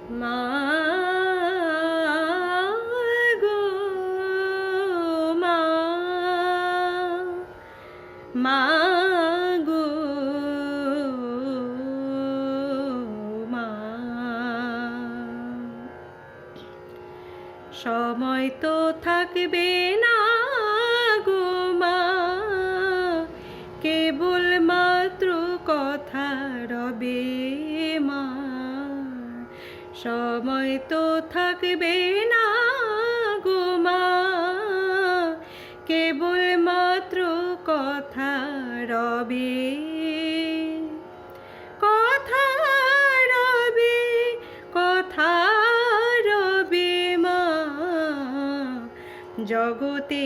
মা গো মা, মা গো মা, সময় তো থাকবে না গো মা, কেবল মাত্র কথা রবে মা। সময় তো থাকবে না গো মা, কেবল মাত্র কথা রবে, কথা রবে, কথা রবে মা। জগতে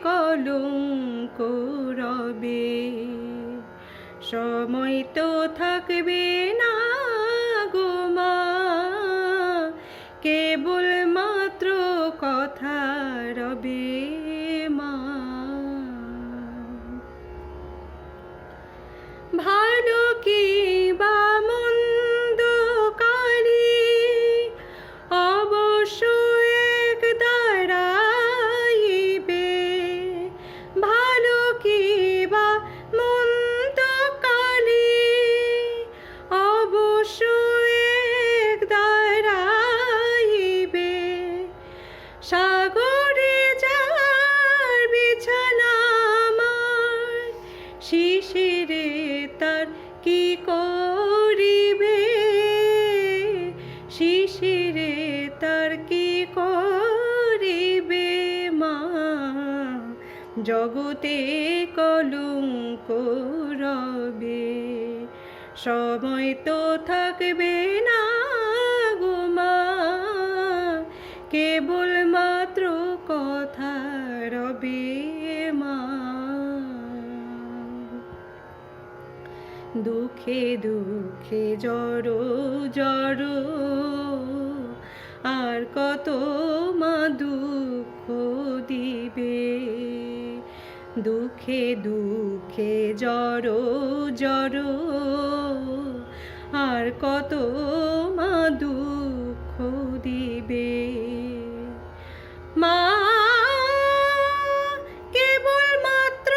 কলঙ্ক রবে, সময় তো থাকবে না গো মা, কেবল মাত্র কথা রবে মা। ভালো কি বা মন্দ কালে অবশ্য এক দাঁড়াইবে, ভালো কি বা মন্দ কালে অবশ্য এক দাঁড়াইবে। সাগরে যার বিছানা আমার, শিশিরে তার কি করিবে, শিশিরে তার কি করিবে মা। জগতে কলঙ্ক রবে, সময় তো থাকবে না গো মা, কেবল মাত্র কথা রবে মা। দুঃখে দুঃখে জড়ো জড়ো আর কত মা দুঃখ দিবে, দুঃখে দুঃখে জড়ো জড়ো আর কত মা দুঃখ দিবে। মা কেবল মাত্র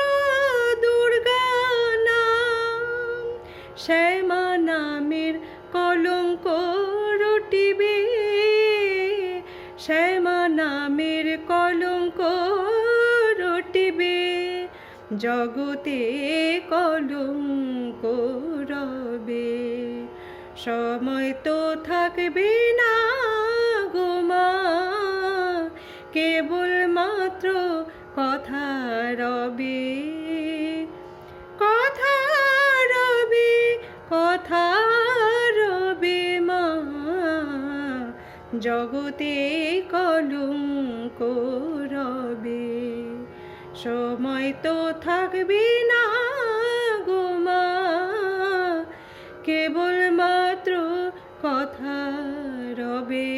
দুর্গা নাম, শ্যামা নামের কলঙ্ক রটিবে, শ্যামা নামের কলঙ্ক রটিবে। জগতে কলঙ্ক রবে, সময় তো থাকবে না গো মা, কেবল মাত্র কথা রবে, কথা রবে, কথা রবে মা। জগতে কলঙ্ক রবে, সময় তো থাকবে না গো মা, কেবল মাত্র কথা রবে।